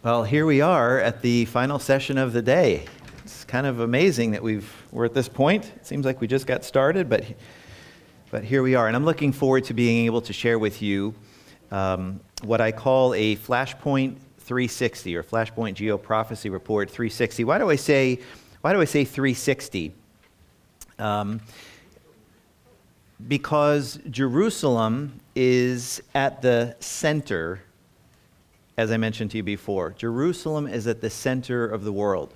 Well, here we are at the final session of the day. It's kind of amazing that we're at this point. It seems like we just got started, but here we are. And I'm looking forward to being able to share with you what I call a Flashpoint 360 or Flashpoint Geoprophecy Report 360. Why do I say 360? Because Jerusalem is at the center. As I mentioned to you before, Jerusalem is at the center of the world.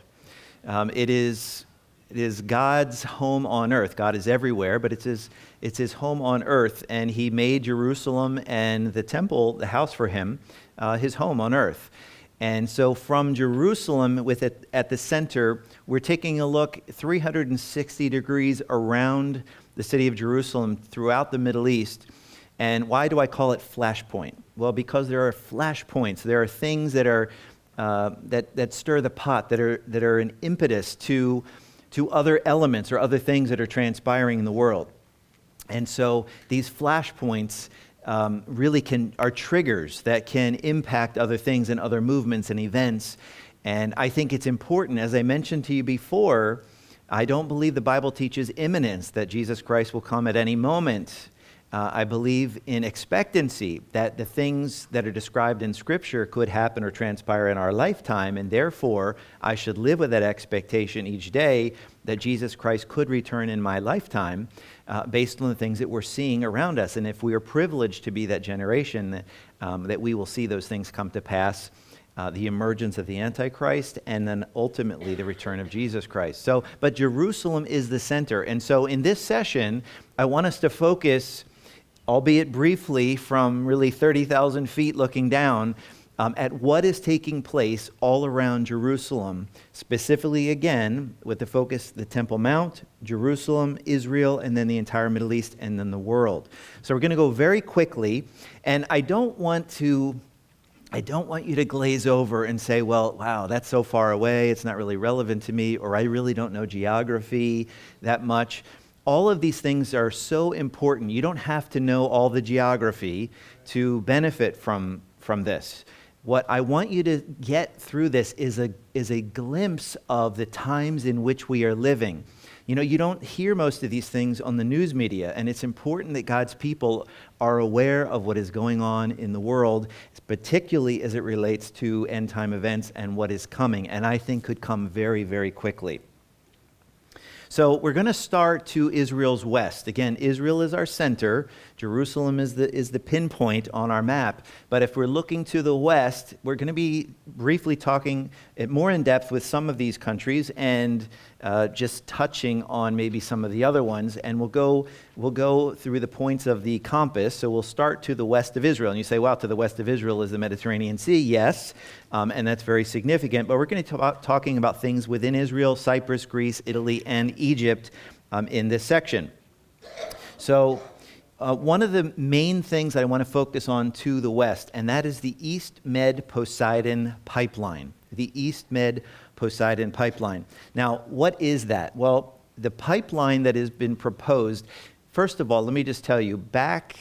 It is God's home on earth. God is everywhere, but it's his home on earth, and he made Jerusalem and the temple, the house for him, his home on earth. And so from Jerusalem, with it at the center, we're taking a look 360 degrees around the city of Jerusalem throughout the Middle East. And why do I call it Flashpoint? Well, because there are flashpoints. There are things that are that stir the pot, that are an impetus to other elements or other things that are transpiring in the world. And so these flashpoints really are triggers that can impact other things and other movements and events. And I think it's important, as I mentioned to you before, I don't believe the Bible teaches imminence, that Jesus Christ will come at any moment. I believe in expectancy, that the things that are described in Scripture could happen or transpire in our lifetime, and therefore I should live with that expectation each day that Jesus Christ could return in my lifetime based on the things that we're seeing around us. And if we are privileged to be that generation, that we will see those things come to pass, the emergence of the Antichrist, and then ultimately the return of Jesus Christ. But Jerusalem is the center. And so in this session, I want us to focus, albeit briefly, from really 30,000 feet looking down, at what is taking place all around Jerusalem, specifically, again, with the focus, the Temple Mount, Jerusalem, Israel, and then the entire Middle East, and then the world. So we're going to go very quickly, and I don't want you to glaze over and say, well, wow, that's so far away, it's not really relevant to me, or I really don't know geography that much. All of these things are so important. You don't have to know all the geography to benefit from this. What I want you to get through this is a glimpse of the times in which we are living. You know, you don't hear most of these things on the news media, and it's important that God's people are aware of what is going on in the world, particularly as it relates to end-time events and what is coming, and I think could come very, very quickly. So we're going to start to Israel's west. Again, Israel is our center. Jerusalem is the pinpoint on our map. But if we're looking to the west, we're going to be briefly talking more in depth with some of these countries and just touching on maybe some of the other ones. And we'll go through the points of the compass. So we'll start to the west of Israel. And you say, wow, to the west of Israel is the Mediterranean Sea. Yes, and that's very significant. But we're going to be talking about things within Israel, Cyprus, Greece, Italy, and Egypt in this section. So one of the main things I want to focus on to the west, and that is the East Med Poseidon Pipeline. The East Med Poseidon Pipeline. Now, what is that? Well, the pipeline that has been proposed, first of all, let me just tell you, back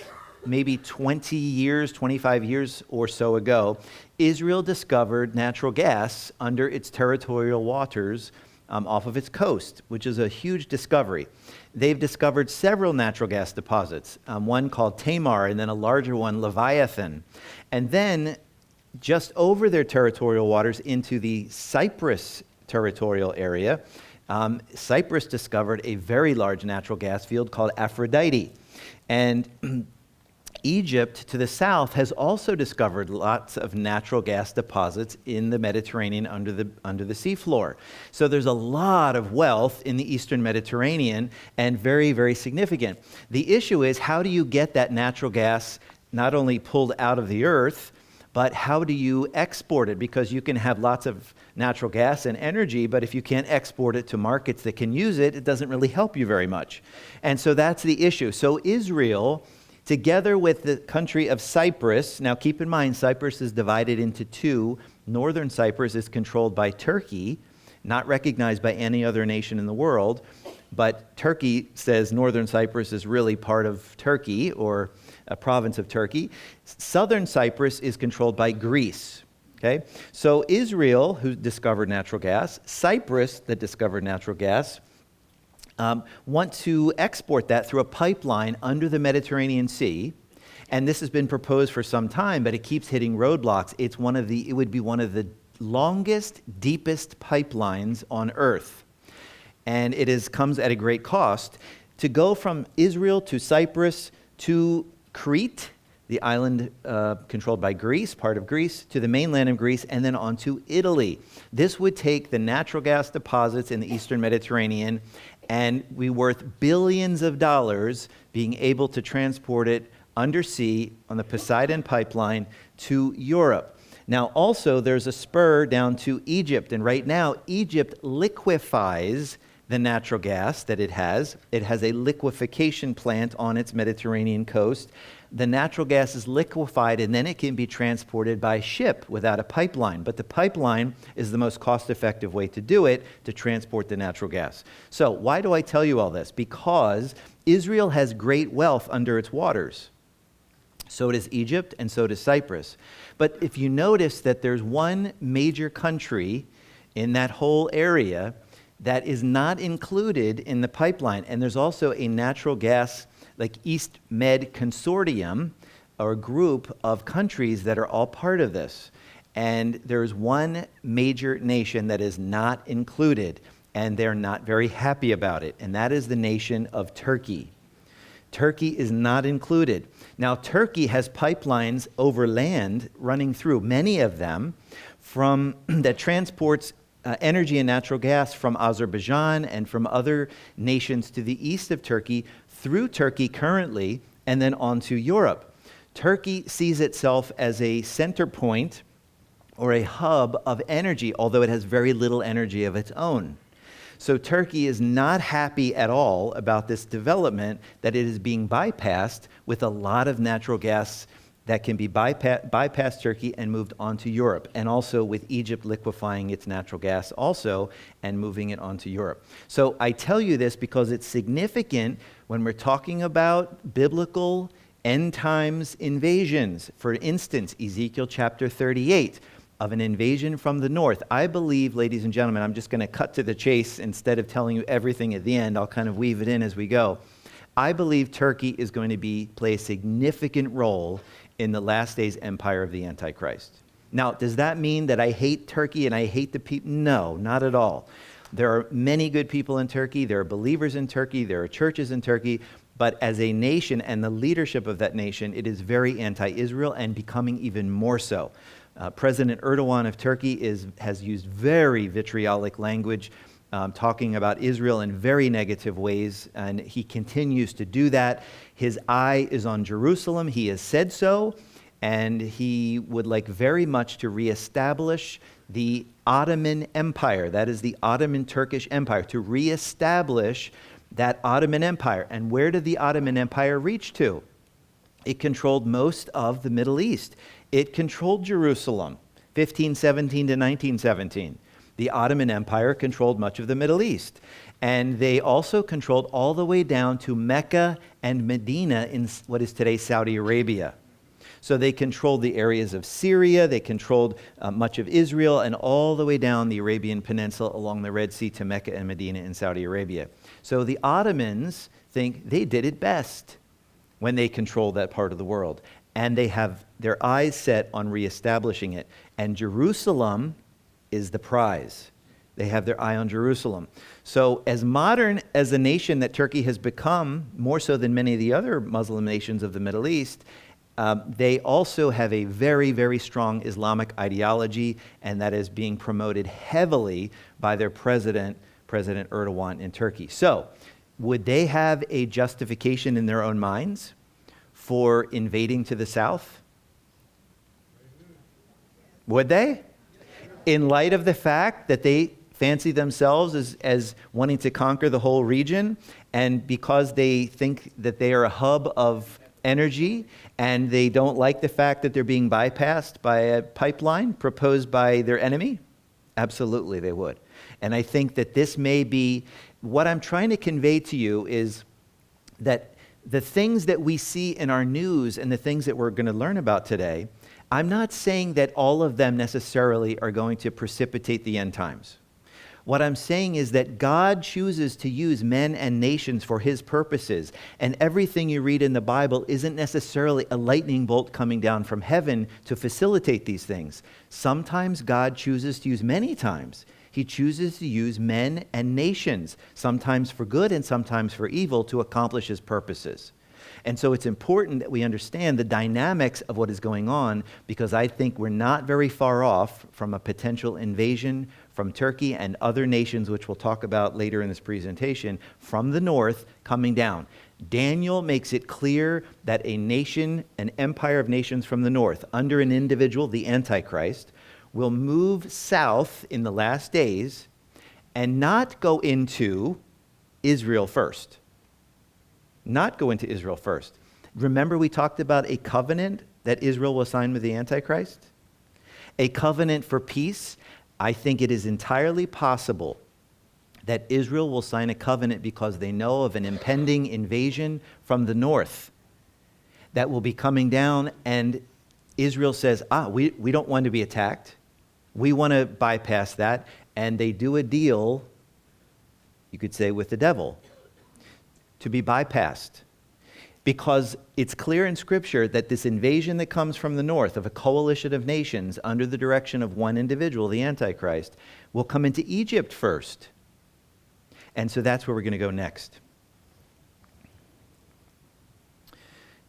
maybe 20 years, 25 years or so ago, Israel discovered natural gas under its territorial waters off of its coast, which is a huge discovery. They've discovered several natural gas deposits, one called Tamar, and then a larger one, Leviathan. And then just over their territorial waters into the Cyprus territorial area, Cyprus discovered a very large natural gas field called Aphrodite. And Egypt, to the south, has also discovered lots of natural gas deposits in the Mediterranean under the seafloor. So there's a lot of wealth in the Eastern Mediterranean, and very, very significant. The issue is, how do you get that natural gas not only pulled out of the earth, but how do you export it? Because you can have lots of natural gas and energy, but if you can't export it to markets that can use it, it doesn't really help you very much. And so that's the issue. So Israel, together with the country of Cyprus, now keep in mind, Cyprus is divided into two. Northern Cyprus is controlled by Turkey, not recognized by any other nation in the world, but Turkey says Northern Cyprus is really part of Turkey, or a province of Turkey. Southern Cyprus is controlled by Greece. Okay? So Israel, who discovered natural gas, Cyprus, that discovered natural gas, want to export that through a pipeline under the Mediterranean Sea. And this has been proposed for some time, but it keeps hitting roadblocks. It would be one of the longest, deepest pipelines on Earth. And it comes at a great cost. To go from Israel to Cyprus to Crete, the island controlled by Greece, part of Greece, to the mainland of Greece, and then on to Italy. This would take the natural gas deposits in the Eastern Mediterranean and be worth billions of dollars being able to transport it undersea on the Poseidon pipeline to Europe. Now, also, there's a spur down to Egypt, and right now, Egypt liquefies the natural gas that it has. It has a liquefaction plant on its Mediterranean coast. The natural gas is liquefied, and then it can be transported by ship without a pipeline. But the pipeline is the most cost-effective way to do it, to transport the natural gas. So why do I tell you all this? Because Israel has great wealth under its waters. So does Egypt, and so does Cyprus. But if you notice that there's one major country in that whole area that is not included in the pipeline, and there's also a natural gas, like East Med Consortium, or a group of countries that are all part of this. And there's one major nation that is not included, and they're not very happy about it, and that is the nation of Turkey. Turkey is not included. Now, Turkey has pipelines over land running through, many of them, that transports energy and natural gas from Azerbaijan and from other nations to the east of Turkey, through Turkey currently, and then on to Europe. Turkey sees itself as a center point or a hub of energy, although it has very little energy of its own. So Turkey is not happy at all about this development, that it is being bypassed with a lot of natural gas that can be bypassed Turkey and moved on to Europe, and also with Egypt liquefying its natural gas also and moving it on to Europe. So I tell you this because it's significant when we're talking about biblical end times invasions. For instance, Ezekiel chapter 38, of an invasion from the north. I believe, ladies and gentlemen, I'm just going to cut to the chase instead of telling you everything at the end. I'll kind of weave it in as we go. I believe Turkey is going to play a significant role in the last days empire of the Antichrist. Now, does that mean that I hate Turkey and I hate the people? No, not at all. There are many good people in Turkey. There are believers in Turkey. There are churches in Turkey. But as a nation and the leadership of that nation, it is very anti-Israel and becoming even more so. President Erdogan of Turkey has used very vitriolic language, talking about Israel in very negative ways, and he continues to do that. His eye is on Jerusalem. He has said so, and he would like very much to reestablish the Ottoman Empire. That is the Ottoman Turkish Empire, to reestablish that Ottoman Empire. And where did the Ottoman Empire reach to? It controlled most of the Middle East. It controlled Jerusalem, 1517 to 1917. The Ottoman Empire controlled much of the Middle East. And they also controlled all the way down to Mecca and Medina in what is today Saudi Arabia. So they controlled the areas of Syria, they controlled much of Israel, and all the way down the Arabian Peninsula along the Red Sea to Mecca and Medina in Saudi Arabia. So the Ottomans think they did it best when they controlled that part of the world. And they have their eyes set on reestablishing it. And Jerusalem is the prize. They have their eye on Jerusalem. So as modern as the nation that Turkey has become, more so than many of the other Muslim nations of the Middle East, they also have a very, very strong Islamic ideology, and that is being promoted heavily by their President Erdogan in Turkey. So would they have a justification in their own minds for invading to the south? Would they? In light of the fact that they fancy themselves as wanting to conquer the whole region, and because they think that they are a hub of energy, and they don't like the fact that they're being bypassed by a pipeline proposed by their enemy? Absolutely, they would. And I think that this may be, what I'm trying to convey to you is that the things that we see in our news and the things that we're going to learn about today, I'm not saying that all of them necessarily are going to precipitate the end times. What I'm saying is that God chooses to use men and nations for his purposes, and everything you read in the Bible isn't necessarily a lightning bolt coming down from heaven to facilitate these things. Sometimes God chooses to use, many times, he chooses to use men and nations, sometimes for good and sometimes for evil, to accomplish his purposes. And so it's important that we understand the dynamics of what is going on, because I think we're not very far off from a potential invasion from Turkey and other nations, which we'll talk about later in this presentation, from the north coming down. Daniel makes it clear that a nation, an empire of nations from the north, under an individual, the Antichrist, will move south in the last days and not go into Israel first. Not go into Israel first. Remember, we talked about a covenant that Israel will sign with the Antichrist? A covenant for peace. I think it is entirely possible that Israel will sign a covenant because they know of an impending invasion from the north that will be coming down, and Israel says, we don't want to be attacked. We want to bypass that. And they do a deal, you could say, with the devil, to be bypassed. Because it's clear in Scripture that this invasion that comes from the north of a coalition of nations under the direction of one individual, the Antichrist, will come into Egypt first. And so that's where we're going to go next.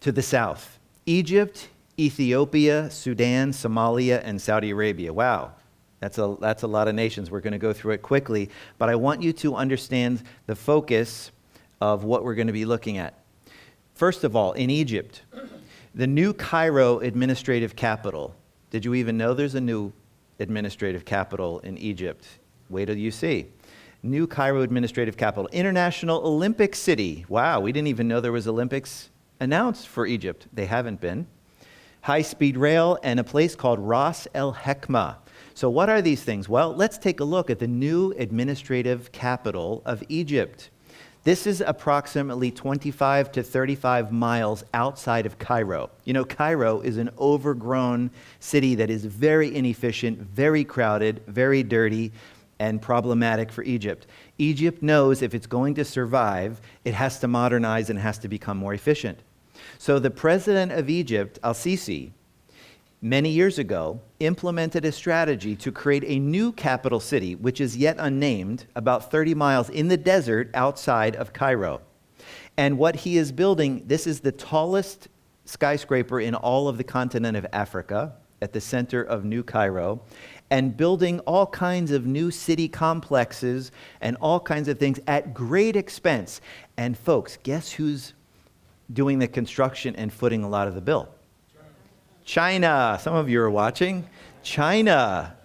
To the south, Egypt, Ethiopia, Sudan, Somalia, and Saudi Arabia. Wow, that's a lot of nations. We're going to go through it quickly, but I want you to understand the focus of what we're going to be looking at. First of all, in Egypt, the new Cairo administrative capital. Did you even know there's a new administrative capital in Egypt? Wait till you see. New Cairo administrative capital. International Olympic City. Wow, we didn't even know there was Olympics announced for Egypt. They haven't been. High-speed rail, and a place called Ras El Hekma. So what are these things? Well, let's take a look at the new administrative capital of Egypt. This is approximately 25 to 35 miles outside of Cairo. You know, Cairo is an overgrown city that is very inefficient, very crowded, very dirty, and problematic for Egypt. Egypt knows if it's going to survive, it has to modernize and has to become more efficient. So the president of Egypt, al-Sisi, many years ago, implemented a strategy to create a new capital city, which is yet unnamed, about 30 miles in the desert outside of Cairo. And what he is building, this is the tallest skyscraper in all of the continent of Africa, at the center of New Cairo, and building all kinds of new city complexes and all kinds of things at great expense. And folks, guess who's doing the construction and footing a lot of the bill? China. Some of you are watching. China.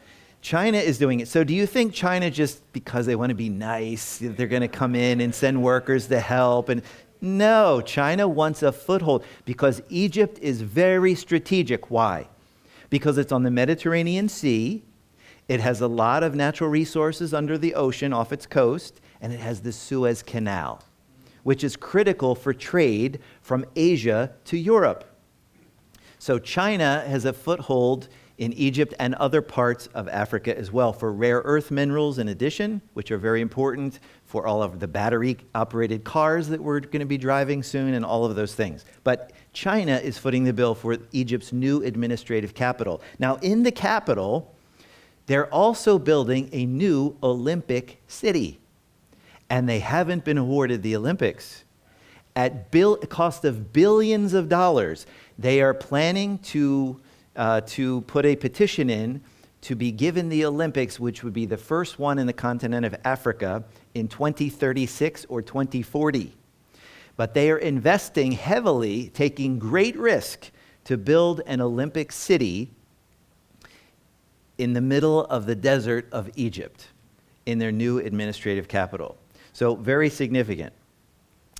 China is doing it. So do you think China, just because they want to be nice, they're going to come in and send workers to help? And no, China wants a foothold because Egypt is very strategic. Why? Because it's on the Mediterranean Sea. It has a lot of natural resources under the ocean off its coast, and it has the Suez Canal, which is critical for trade from Asia to Europe. So China has a foothold in Egypt and other parts of Africa as well for rare earth minerals in addition, which are very important for all of the battery-operated cars that we're going to be driving soon and all of those things. But China is footing the bill for Egypt's new administrative capital. Now, in the capital, they're also building a new Olympic city. And they haven't been awarded the Olympics. At cost of billions of dollars, they are planning to put a petition in to be given the Olympics, which would be the first one in the continent of Africa in 2036 or 2040. But they are investing heavily, taking great risk to build an Olympic city in the middle of the desert of Egypt in their new administrative capital. So very significant.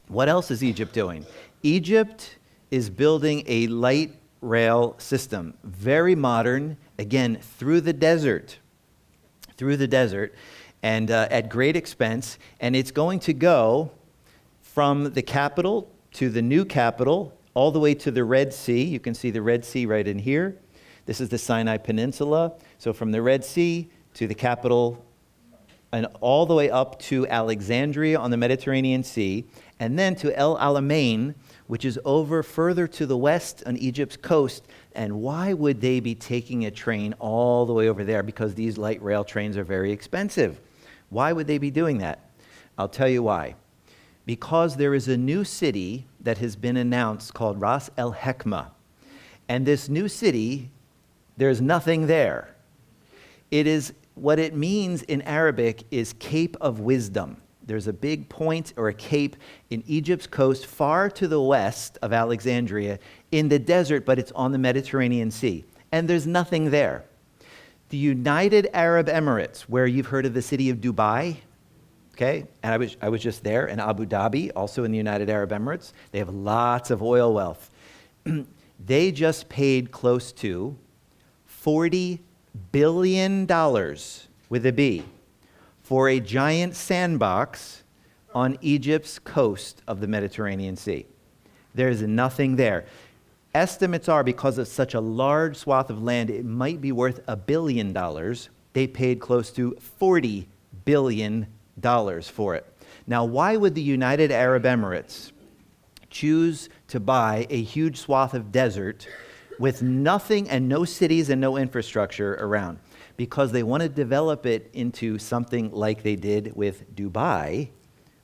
What else is Egypt doing? Egypt is building a light rail system, very modern, again, through the desert, and at great expense. And it's going to go from the capital to the new capital, all the way to the Red Sea. You can see the Red Sea right in here. This is the Sinai Peninsula. So from the Red Sea to the capital and all the way up to Alexandria on the Mediterranean Sea, and then to El Alamein, which is over further to the west on Egypt's coast. And why would they be taking a train all the way over there? Because these light rail trains are very expensive. Why would they be doing that? I'll tell you why. Because there is a new city that has been announced called Ras El Hekma. And this new city, there's nothing there. It is, what it means in Arabic is Cape of Wisdom. There's a big point or a cape in Egypt's coast far to the west of Alexandria in the desert, but it's on the Mediterranean Sea. And there's nothing there. The United Arab Emirates, where you've heard of the city of Dubai, okay, and I was just there, in Abu Dhabi, also in the United Arab Emirates. They have lots of oil wealth. They just paid close to $40 billion with a B for a giant sandbox on Egypt's coast of the Mediterranean Sea. There's nothing there. Estimates are, because it's such a large swath of land, it might be worth $1 billion. They paid close to $40 billion for it. Now, why would the United Arab Emirates choose to buy a huge swath of desert with nothing and no cities and no infrastructure around? Because they want to develop it into something like they did with Dubai,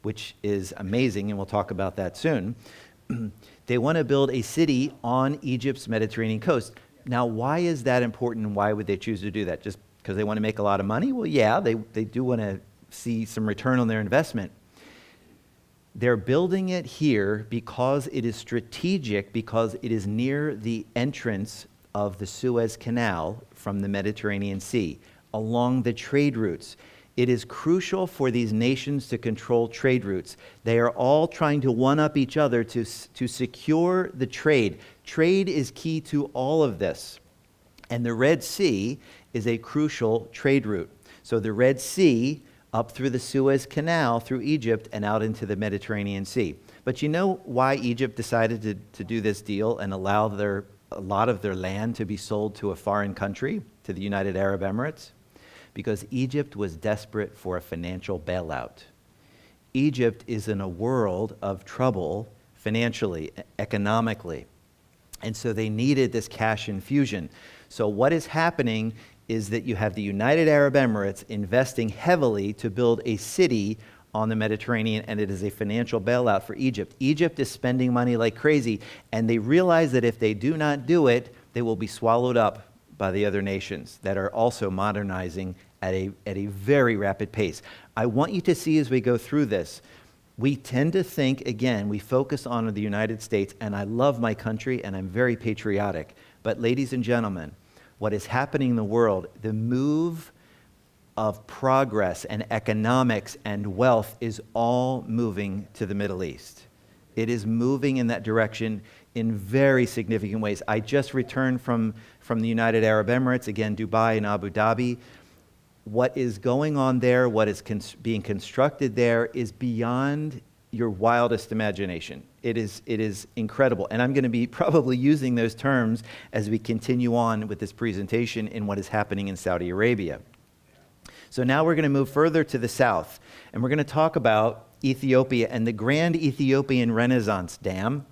which is amazing, and we'll talk about that soon. They want to build a city on Egypt's Mediterranean coast. Now, why is that important, and why would they choose to do that? Just because they want to make a lot of money? Well, yeah, they do want to see some return on their investment. They're building it here because it is strategic, because it is near the entrance of the Suez Canal from the Mediterranean Sea, along the trade routes. It is crucial for these nations to control trade routes. They are all trying to one-up each other to secure the trade. Trade is key to all of this. And the Red Sea is a crucial trade route. So the Red Sea, up through the Suez Canal, through Egypt, and out into the Mediterranean Sea. But you know why Egypt decided to do this deal and allow a lot of their land to be sold to a foreign country, to the United Arab Emirates? Because Egypt was desperate for a financial bailout. Egypt is in a world of trouble financially, economically. And so they needed this cash infusion. So what is happening is that you have the United Arab Emirates investing heavily to build a city on the Mediterranean, and it is a financial bailout for Egypt. Egypt is spending money like crazy, and they realize that if they do not do it, they will be swallowed up by the other nations that are also modernizing at a very rapid pace. I want you to see as we go through this, we tend to think, again, we focus on the United States, and I love my country, and I'm very patriotic. But ladies and gentlemen, what is happening in the world, the move of progress and economics and wealth is all moving to the Middle East. It is moving in that direction in very significant ways. I just returned from the United Arab Emirates, again, Dubai and Abu Dhabi. What is going on there, what is being constructed there is beyond your wildest imagination. It is incredible. And I'm going to be probably using those terms as we continue on with this presentation in what is happening in Saudi Arabia. So now we're going to move further to the south, and we're going to talk about Ethiopia and the Grand Ethiopian Renaissance Dam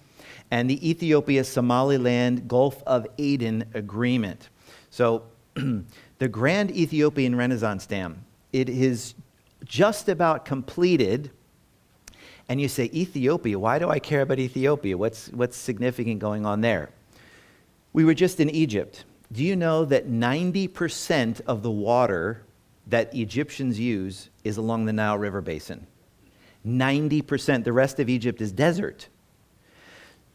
and the Ethiopia-Somaliland Gulf of Aden Agreement. So the Grand Ethiopian Renaissance Dam, it is just about completed. And you say, Ethiopia, why do I care about Ethiopia? What's significant going on there? We were just in Egypt. Do you know that 90% of the water that Egyptians use is along the Nile River basin? 90%. The rest of Egypt is desert.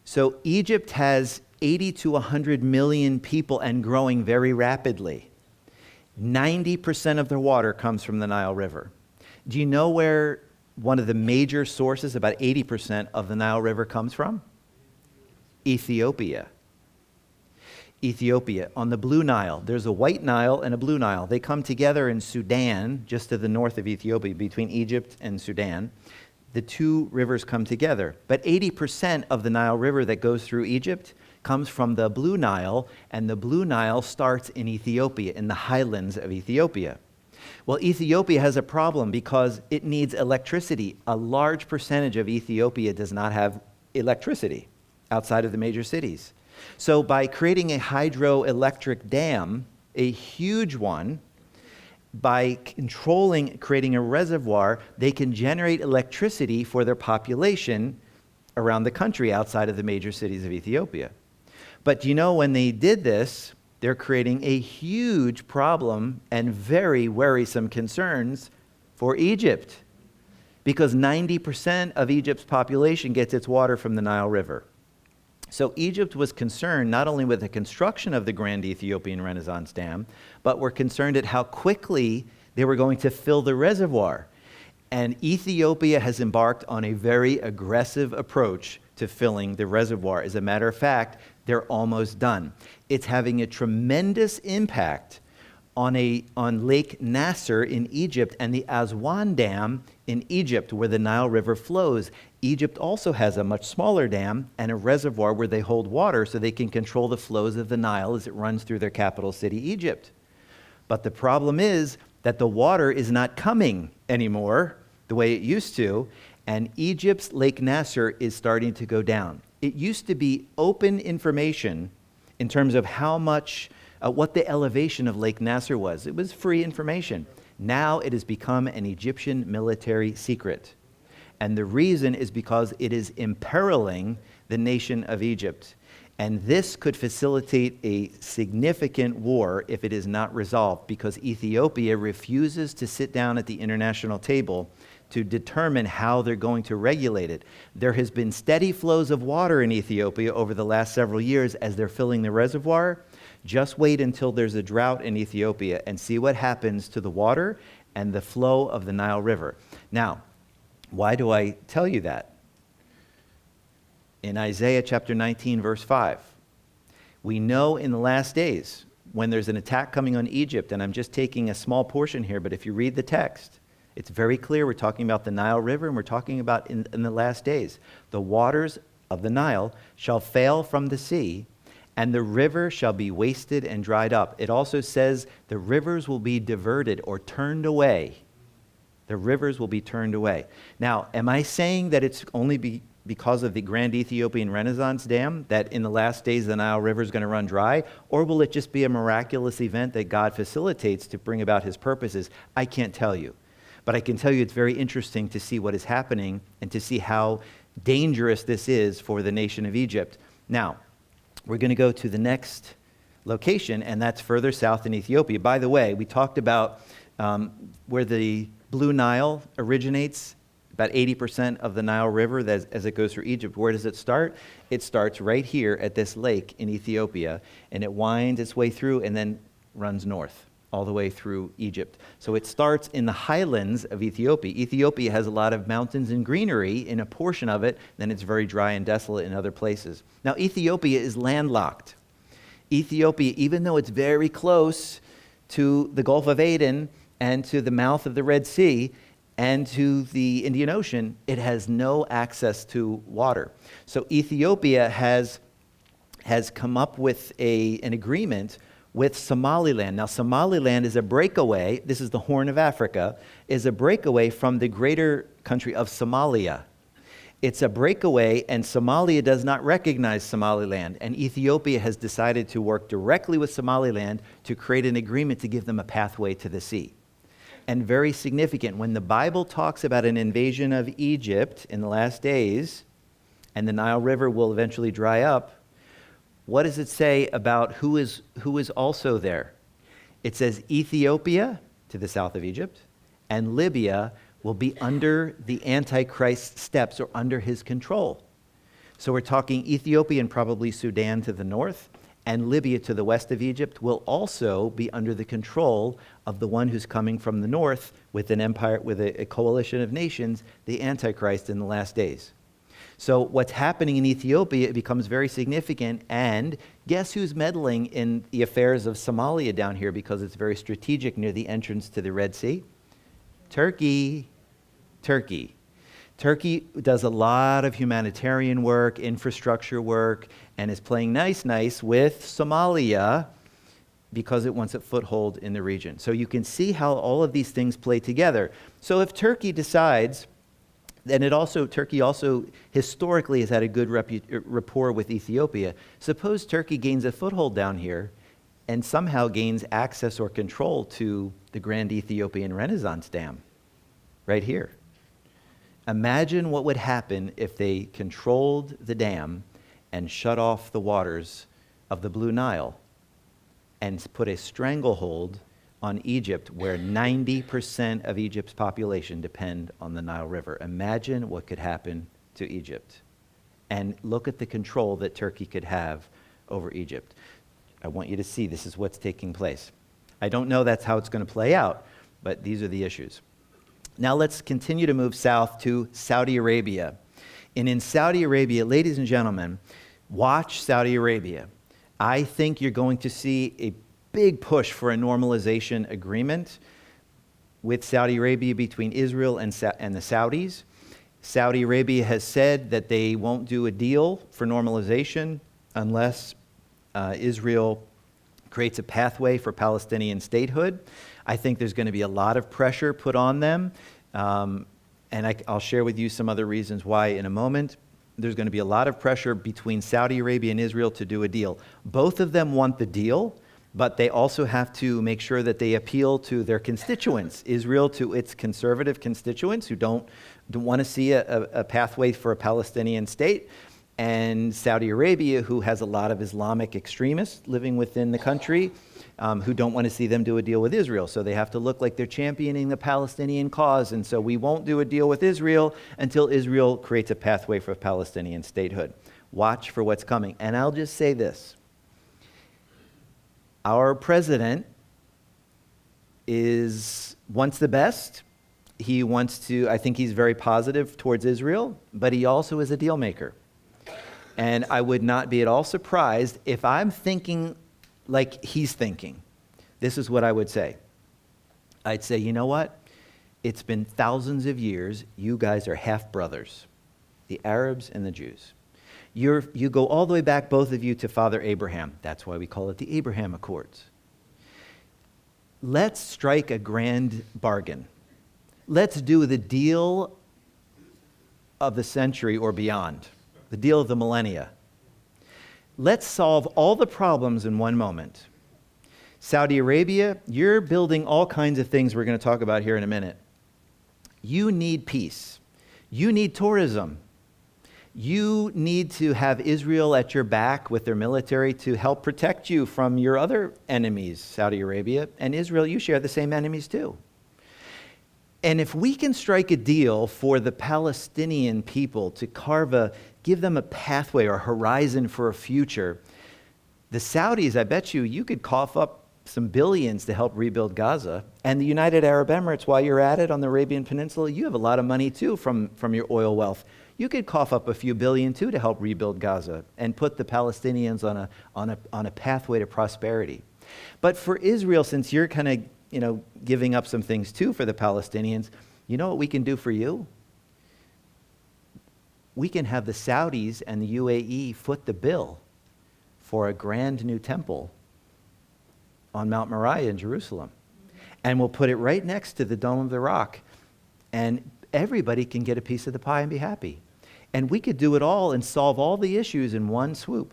So Egypt has 80 to 100 million people and growing very rapidly. 90% of their water comes from the Nile River. Do you know where one of the major sources, about 80% of the Nile River, comes from? Ethiopia. Ethiopia. On the Blue Nile, there's a White Nile and a Blue Nile. They come together in Sudan, just to the north of Ethiopia, between Egypt and Sudan. The two rivers come together. But 80% of the Nile River that goes through Egypt comes from the Blue Nile, and the Blue Nile starts in Ethiopia, in the highlands of Ethiopia. Well, Ethiopia has a problem because it needs electricity. A large percentage of Ethiopia does not have electricity outside of the major cities. So by creating a hydroelectric dam, a huge one, by creating a reservoir, they can generate electricity for their population around the country outside of the major cities of Ethiopia. But when they did this, they're creating a huge problem and very worrisome concerns for Egypt, because 90% of Egypt's population gets its water from the Nile River. So Egypt was concerned not only with the construction of the Grand Ethiopian Renaissance Dam, but were concerned at how quickly they were going to fill the reservoir. And Ethiopia has embarked on a very aggressive approach to filling the reservoir. As a matter of fact, they're almost done. It's having a tremendous impact on Lake Nasser in Egypt and the Aswan Dam in Egypt, where the Nile River flows. Egypt also has a much smaller dam and a reservoir where they hold water so they can control the flows of the Nile as it runs through their capital city, Egypt. But the problem is that the water is not coming anymore the way it used to, and Egypt's Lake Nasser is starting to go down. It used to be open information in terms of how much, what the elevation of Lake Nasser was. It was free information. Now it has become an Egyptian military secret. And the reason is because it is imperiling the nation of Egypt. And this could facilitate a significant war if it is not resolved, because Ethiopia refuses to sit down at the international table to determine how they're going to regulate it. There has been steady flows of water in Ethiopia over the last several years as they're filling the reservoir. Just wait until there's a drought in Ethiopia and see what happens to the water and the flow of the Nile River. Now, why do I tell you that? In Isaiah chapter 19, verse 5, we know in the last days, when there's an attack coming on Egypt, and I'm just taking a small portion here, but if you read the text, it's very clear we're talking about the Nile River, and we're talking about in the last days. The waters of the Nile shall fail from the sea, and the river shall be wasted and dried up. It also says the rivers will be diverted or turned away. The rivers will be turned away. Now, am I saying that it's only because of the Grand Ethiopian Renaissance Dam that in the last days the Nile River is going to run dry? Or will it just be a miraculous event that God facilitates to bring about his purposes? I can't tell you. But I can tell you it's very interesting to see what is happening and to see how dangerous this is for the nation of Egypt. Now, we're going to go to the next location, and that's further south in Ethiopia. By the way, we talked about where the Blue Nile originates, about 80% of the Nile River as it goes through Egypt. Where does it start? It starts right here at this lake in Ethiopia, and it winds its way through and then runs north all the way through Egypt. So it starts in the highlands of Ethiopia. Ethiopia has a lot of mountains and greenery in a portion of it, then it's very dry and desolate in other places. Now, Ethiopia is landlocked. Ethiopia, even though it's very close to the Gulf of Aden and to the mouth of the Red Sea and to the Indian Ocean, it has no access to water. So Ethiopia has come up with an agreement with Somaliland. Now, Somaliland is a breakaway, this is the Horn of Africa, is a breakaway from the greater country of Somalia. It's a breakaway, and Somalia does not recognize Somaliland, and Ethiopia has decided to work directly with Somaliland to create an agreement to give them a pathway to the sea. And very significant, when the Bible talks about an invasion of Egypt in the last days, and the Nile River will eventually dry up, what does it say about who is also there? It says Ethiopia, to the south of Egypt, and Libya will be under the Antichrist's steps or under his control. So we're talking Ethiopia and probably Sudan to the north, and Libya to the west of Egypt will also be under the control of the one who's coming from the north with an empire, with a coalition of nations, the Antichrist in the last days. So what's happening in Ethiopia, it becomes very significant, and guess who's meddling in the affairs of Somalia down here because it's very strategic near the entrance to the Red Sea? Turkey. Turkey does a lot of humanitarian work, infrastructure work, and is playing nice with Somalia because it wants a foothold in the region. So you can see how all of these things play together. So if Turkey decides, and Turkey also historically has had a good rapport with Ethiopia. Suppose Turkey gains a foothold down here and somehow gains access or control to the Grand Ethiopian Renaissance Dam right here. Imagine what would happen if they controlled the dam and shut off the waters of the Blue Nile and put a stranglehold on Egypt, where 90% of Egypt's population depend on the Nile River. Imagine what could happen to Egypt. And look at the control that Turkey could have over Egypt. I want you to see this is what's taking place. I don't know that's how it's going to play out, but these are the issues. Now let's continue to move south to Saudi Arabia. And in Saudi Arabia, ladies and gentlemen, watch Saudi Arabia. I think you're going to see a big push for a normalization agreement with Saudi Arabia between Israel and the Saudis. Saudi Arabia has said that they won't do a deal for normalization unless Israel creates a pathway for Palestinian statehood. I think there's going to be a lot of pressure put on them, and I'll share with you some other reasons why in a moment. There's going to be a lot of pressure between Saudi Arabia and Israel to do a deal. Both of them want the deal, but they also have to make sure that they appeal to their constituents. Israel to its conservative constituents who don't want to see a pathway for a Palestinian state, and Saudi Arabia, who has a lot of Islamic extremists living within the country, who don't want to see them do a deal with Israel. So they have to look like they're championing the Palestinian cause, and so we won't do a deal with Israel until Israel creates a pathway for Palestinian statehood. Watch for what's coming. And I'll just say this. Our president wants the best. He wants to, I think he's very positive towards Israel, but he also is a deal maker. And I would not be at all surprised if I'm thinking like he's thinking. This is what I would say. I'd say, you know what? It's been thousands of years. You guys are half brothers, the Arabs and the Jews. You go all the way back, both of you, to Father Abraham. That's why we call it the Abraham Accords. Let's strike a grand bargain. Let's do the deal of the century or beyond, the deal of the millennia. Let's solve all the problems in one moment. Saudi Arabia, you're building all kinds of things we're going to talk about here in a minute. You need peace. You need tourism. You need to have Israel at your back with their military to help protect you from your other enemies, Saudi Arabia. And Israel, you share the same enemies too. And if we can strike a deal for the Palestinian people to give them a pathway or horizon for a future, the Saudis, I bet you could cough up some billions to help rebuild Gaza. And the United Arab Emirates, while you're at it on the Arabian Peninsula, you have a lot of money too from your oil wealth. You could cough up a few billion too to help rebuild Gaza and put the Palestinians on a pathway to prosperity. But for Israel, since you're kind of giving up some things too for the Palestinians, you know what we can do for you? We can have the Saudis and the UAE foot the bill for a grand new temple on Mount Moriah in Jerusalem. And we'll put it right next to the Dome of the Rock. And everybody can get a piece of the pie and be happy. And we could do it all and solve all the issues in one swoop.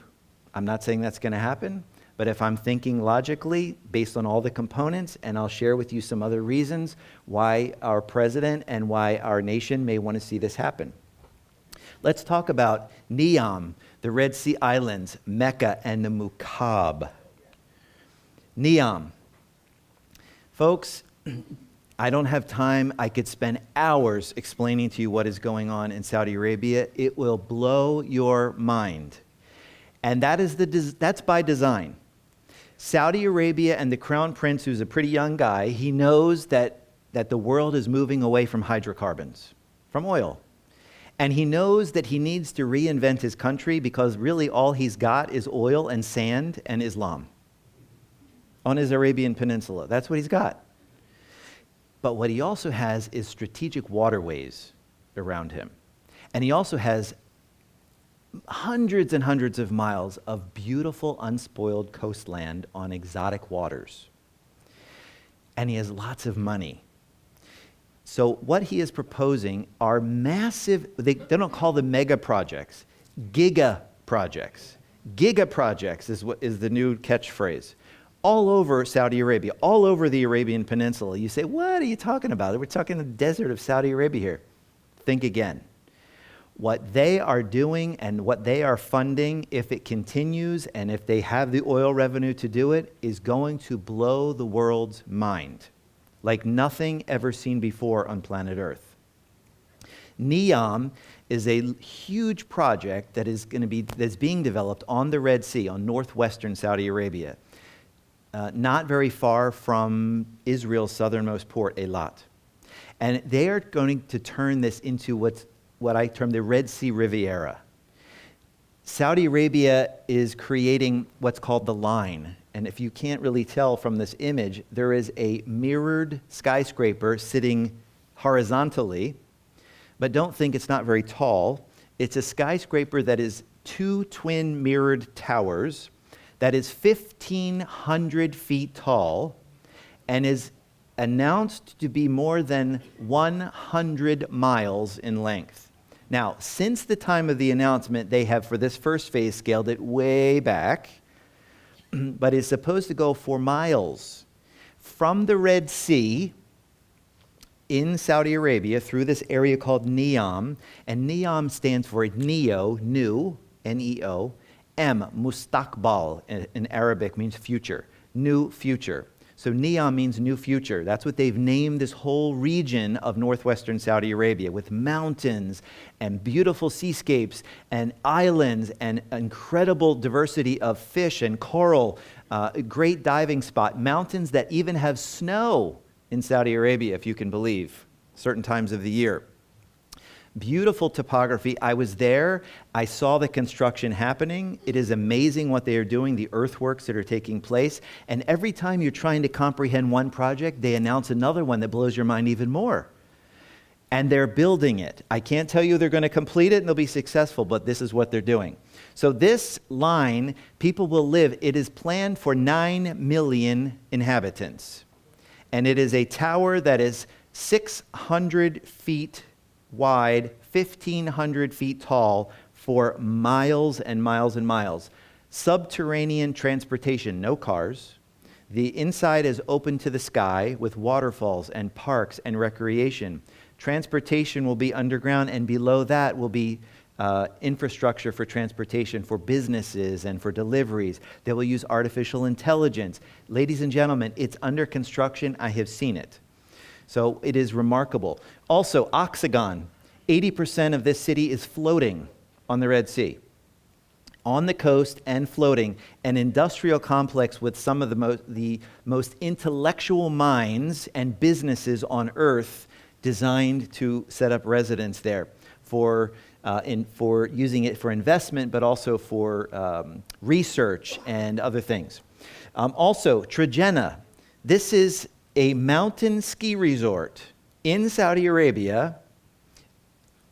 I'm not saying that's going to happen, but if I'm thinking logically, based on all the components, and I'll share with you some other reasons why our president and why our nation may want to see this happen. Let's talk about Niam, the Red Sea Islands, Mecca, and the Muqab. Niam. Folks, I don't have time. I could spend hours explaining to you what is going on in Saudi Arabia. It will blow your mind. And that's by design. Saudi Arabia and the Crown Prince, who's a pretty young guy, he knows that the world is moving away from hydrocarbons, from oil. And he knows that he needs to reinvent his country because really all he's got is oil and sand and Islam on his Arabian Peninsula. That's what he's got. But what he also has is strategic waterways around him. And he also has hundreds and hundreds of miles of beautiful, unspoiled coastland on exotic waters. And he has lots of money. So what he is proposing are massive, they don't call them mega projects, giga projects. Giga projects is the new catchphrase. All over Saudi Arabia, all over the Arabian Peninsula. You say, what are you talking about? We're talking the desert of Saudi Arabia here. Think again. What they are doing and what they are funding, if it continues and if they have the oil revenue to do it, is going to blow the world's mind like nothing ever seen before on planet Earth. NEOM is a huge project that is that's being developed on the Red Sea, on northwestern Saudi Arabia, not very far from Israel's southernmost port, Eilat. And they are going to turn this into what I term the Red Sea Riviera. Saudi Arabia is creating what's called the line. And if you can't really tell from this image, there is a mirrored skyscraper sitting horizontally, but don't think it's not very tall. It's a skyscraper that is 2 twin mirrored towers that is 1,500 feet tall and is announced to be more than 100 miles in length. Now, since the time of the announcement, they have, for this first phase, scaled it way back, but it's supposed to go for miles from the Red Sea in Saudi Arabia through this area called NEOM, and NEOM stands for Neo, new, N-E-O, M, Mustaqbal, in Arabic means future, new future. So NEOM means new future. That's what they've named this whole region of northwestern Saudi Arabia, with mountains and beautiful seascapes and islands and incredible diversity of fish and coral, a great diving spot, mountains that even have snow in Saudi Arabia, if you can believe, certain times of the year. Beautiful topography. I was there. I saw the construction happening. It is amazing what they are doing, the earthworks that are taking place. And every time you're trying to comprehend one project, they announce another one that blows your mind even more. And they're building it. I can't tell you they're going to complete it and they'll be successful, but this is what they're doing. So this line, people will live. It is planned for 9 million inhabitants. And it is a tower that is 600 feet wide, 1,500 feet tall, for miles and miles and miles. Subterranean transportation, no cars. The inside is open to the sky with waterfalls and parks and recreation. Transportation will be underground, and below that will be infrastructure for transportation for businesses and for deliveries. They will use artificial intelligence. Ladies and gentlemen, it's under construction. I have seen it. So it is remarkable. Also, Oxagon, 80% of this city is floating on the Red Sea. On the coast and floating, an industrial complex with some of the most intellectual minds and businesses on Earth designed to set up residence there for using it for investment, but also for research and other things. Also, Trojena. This is a mountain ski resort in Saudi Arabia,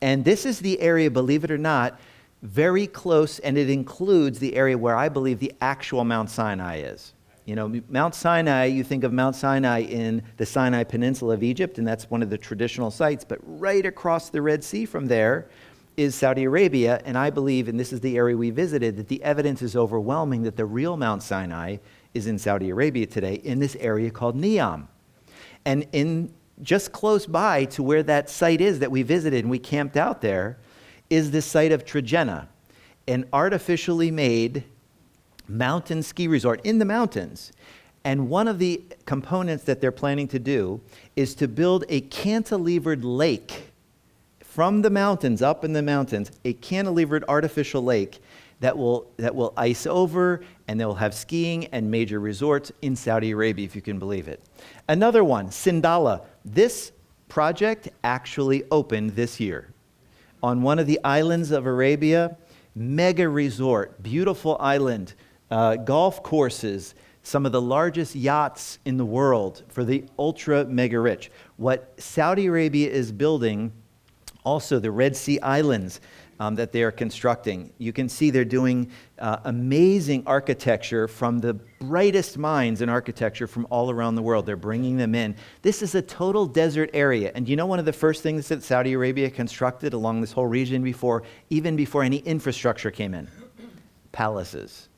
and this is the area, believe it or not, very close, and it includes the area where I believe the actual Mount Sinai is. You know, Mount Sinai, you think of Mount Sinai in the Sinai Peninsula of Egypt, and that's one of the traditional sites, but right across the Red Sea from there is Saudi Arabia, and I believe, and this is the area we visited, that the evidence is overwhelming that the real Mount Sinai is in Saudi Arabia today, in this area called Neom. And in just close by to where that site is that we visited and we camped out there is the site of Trojena, an artificially made mountain ski resort in the mountains. And one of the components that they're planning to do is to build a cantilevered lake from the mountains, up in the mountains, a cantilevered artificial lake that will ice over, and they'll have skiing and major resorts in Saudi Arabia, if you can believe it. Another one, Sindala. This project actually opened this year on one of the islands of Arabia. Mega resort, beautiful island, golf courses, some of the largest yachts in the world for the ultra mega rich. What Saudi Arabia is building Also, the Red Sea Islands that they are constructing. You can see they're doing amazing architecture from the brightest minds in architecture from all around the world. They're bringing them in. This is a total desert area. And you know one of the first things that Saudi Arabia constructed along this whole region even before any infrastructure came in? Palaces.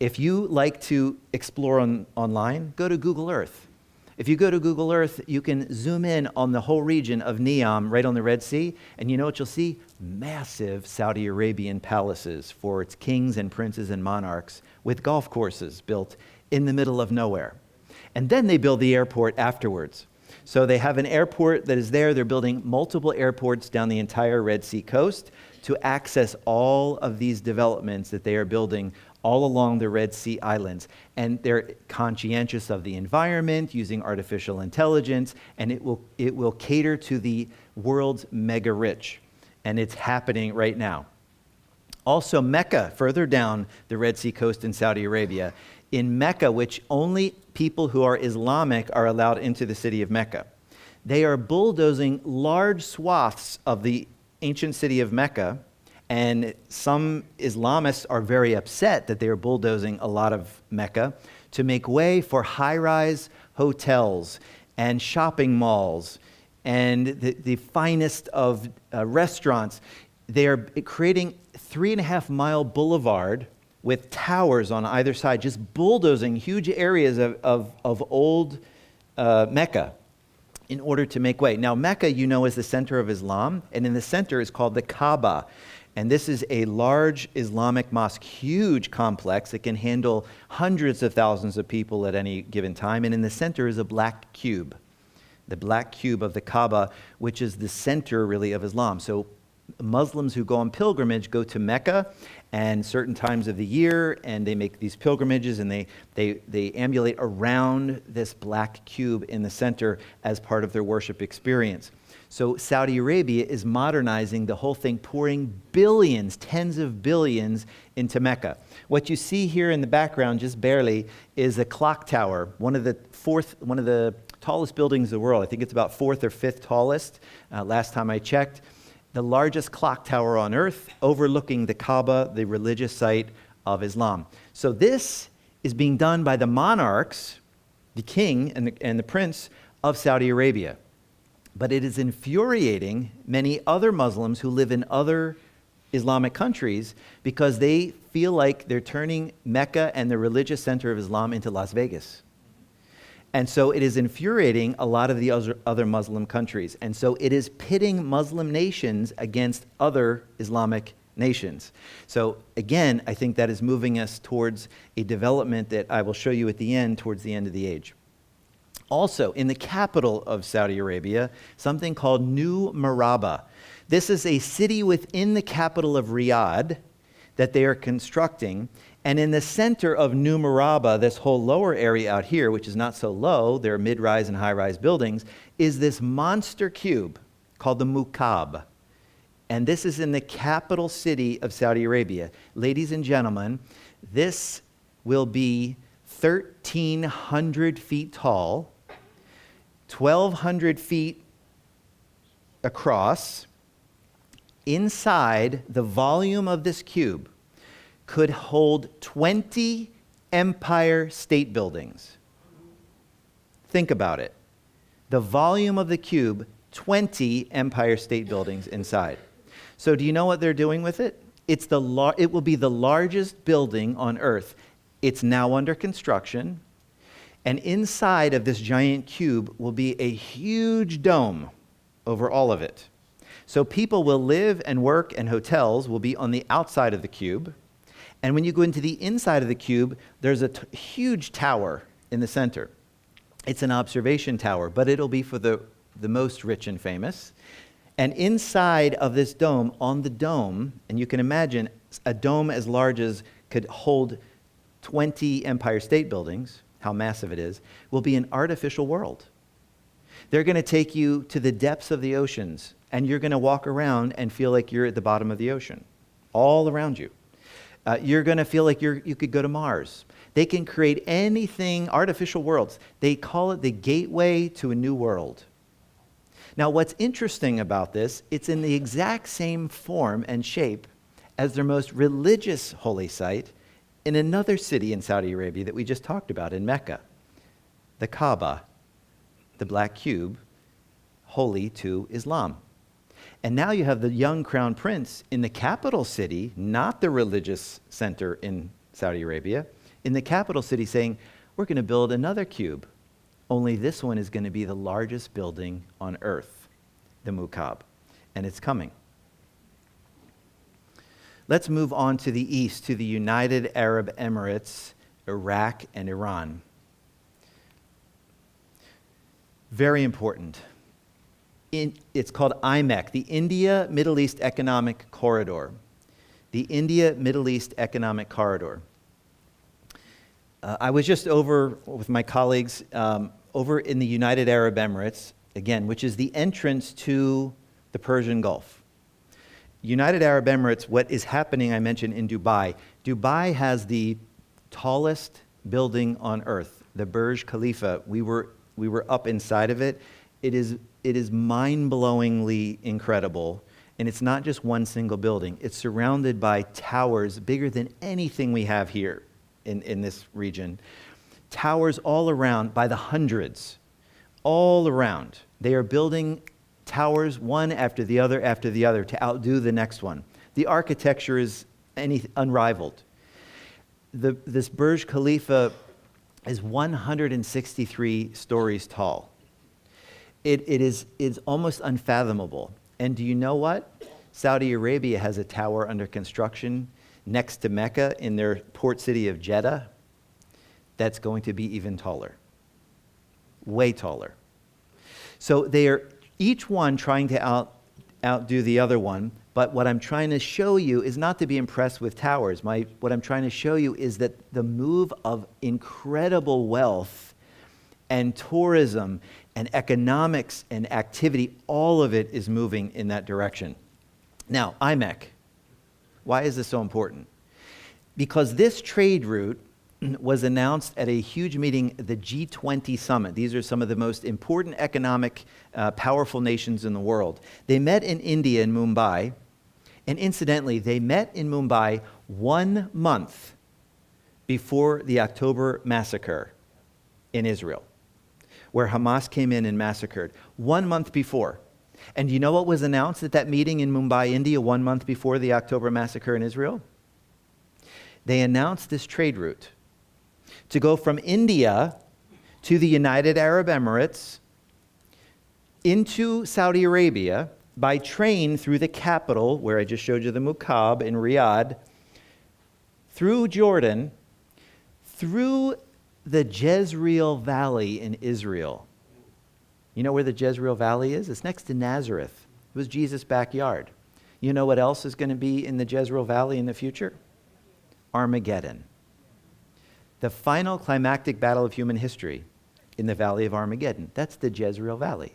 If you like to explore online, go to Google Earth. If you go to Google Earth, you can zoom in on the whole region of Neom, right on the Red Sea, and you know what you'll see? Massive Saudi Arabian palaces for its kings and princes and monarchs with golf courses built in the middle of nowhere. And then they build the airport afterwards. So they have an airport that is there. They're building multiple airports down the entire Red Sea coast to access all of these developments that they are building all along the Red Sea Islands. And they're conscientious of the environment, using artificial intelligence, and it will cater to the world's mega rich. And it's happening right now. Also, Mecca, further down the Red Sea coast in Saudi Arabia. In Mecca, which only people who are Islamic are allowed into the city of Mecca, they are bulldozing large swaths of the ancient city of Mecca. And some Islamists are very upset that they are bulldozing a lot of Mecca to make way for high-rise hotels and shopping malls and the finest of restaurants. They are creating 3.5-mile boulevard with towers on either side, just bulldozing huge areas of old Mecca in order to make way. Now, Mecca, you know, is the center of Islam, and in the center is called the Kaaba. And this is a large Islamic mosque, huge complex that can handle hundreds of thousands of people at any given time. And in the center is a black cube, the black cube of the Kaaba, which is the center really of Islam. So Muslims who go on pilgrimage go to Mecca and certain times of the year, and they make these pilgrimages, and they ambulate around this black cube in the center as part of their worship experience. So Saudi Arabia is modernizing the whole thing, pouring billions, tens of billions into Mecca. What you see here in the background, just barely, is a clock tower, one of the tallest buildings in the world. I think it's about fourth or fifth tallest, last time I checked. The largest clock tower on earth, overlooking the Kaaba, the religious site of Islam. So this is being done by the monarchs, the king and the prince of Saudi Arabia. But it is infuriating many other Muslims who live in other Islamic countries because they feel like they're turning Mecca and the religious center of Islam into Las Vegas. And so it is infuriating a lot of the other Muslim countries. And so it is pitting Muslim nations against other Islamic nations. So again, I think that is moving us towards a development that I will show you at the end, towards the end of the age. Also, in the capital of Saudi Arabia, something called New Maraba. This is a city within the capital of Riyadh that they are constructing. And in the center of New Maraba, this whole lower area out here, which is not so low, there are mid-rise and high-rise buildings, is this monster cube called the Muqab. And this is in the capital city of Saudi Arabia. Ladies and gentlemen, this will be 1,300 feet tall, 1,200 feet across. Inside, the volume of this cube could hold 20 Empire State Buildings. Think about it. The volume of the cube, 20 Empire State Buildings inside. So do you know what they're doing with it? It will be the largest building on Earth. It's now under construction. And inside of this giant cube will be a huge dome over all of it. So people will live and work, and hotels will be on the outside of the cube. And when you go into the inside of the cube, there's a huge tower in the center. It's an observation tower, but it'll be for the most rich and famous. And inside of this dome, on the dome, and you can imagine a dome as large as could hold 20 Empire State Buildings, how massive it is, will be an artificial world. They're going to take you to the depths of the oceans, and you're going to walk around and feel like you're at the bottom of the ocean, all around you. You're going to feel like you could go to Mars. They can create anything, artificial worlds. They call it the gateway to a new world. Now, what's interesting about this, it's in the exact same form and shape as their most religious holy site in another city in Saudi Arabia that we just talked about, in Mecca, the Kaaba, the black cube, holy to Islam. And now you have the young crown prince in the capital city, not the religious center in Saudi Arabia, in the capital city saying, we're going to build another cube, only this one is going to be the largest building on earth, the Mukaab, and it's coming. Let's move on to the east, to the United Arab Emirates, Iraq, and Iran. Very important. It's called IMEC, the India Middle East Economic Corridor. The India Middle East Economic Corridor. I was just over with my colleagues over in the United Arab Emirates, again, which is the entrance to the Persian Gulf. United Arab Emirates, what is happening, I mentioned in Dubai. Dubai has the tallest building on earth, the Burj Khalifa. We were up inside of it. It is mind-blowingly incredible. And it's not just one single building. It's surrounded by towers bigger than anything we have here in this region. Towers all around by the hundreds, all around. They are building towers one after the other to outdo the next one. The architecture is unrivaled. This Burj Khalifa is 163 stories tall. It is almost unfathomable. And do you know what? Saudi Arabia has a tower under construction next to Mecca in their port city of Jeddah that's going to be even taller, way taller. So they are each one trying to outdo the other one, but what I'm trying to show you is not to be impressed with towers. What I'm trying to show you is that the move of incredible wealth and tourism and economics and activity, all of it is moving in that direction. Now, IMEC, why is this so important? Because this trade route was announced at a huge meeting, the G20 summit. These are some of the most important economic, powerful nations in the world. They met in India, in Mumbai, and incidentally, they met in Mumbai 1 month before the October massacre in Israel, where Hamas came in and massacred. 1 month before. And you know what was announced at that meeting in Mumbai, India, 1 month before the October massacre in Israel? They announced this trade route to go from India to the United Arab Emirates into Saudi Arabia by train through the capital, where I just showed you the Mukaab in Riyadh, through Jordan, through the Jezreel Valley in Israel. You know where the Jezreel Valley is? It's next to Nazareth. It was Jesus' backyard. You know what else is going to be in the Jezreel Valley in the future? Armageddon. The final climactic battle of human history in the Valley of Armageddon. That's the Jezreel Valley.